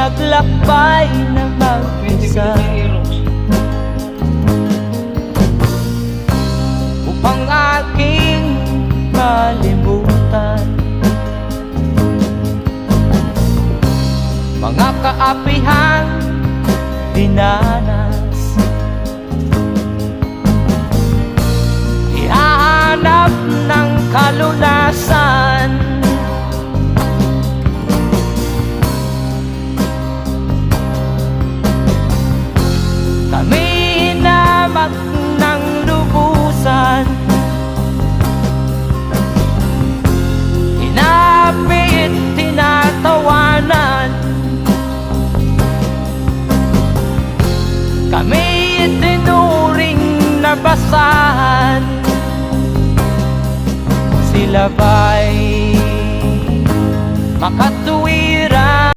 naglakbay na mag-isa upang aking malimutan mga kaapihang dinanas. Ihahanap ng kalunasan kami hinamak ng lubusan, hinapit, tinatawanan, kami itinuring na basahan. Sila ba'y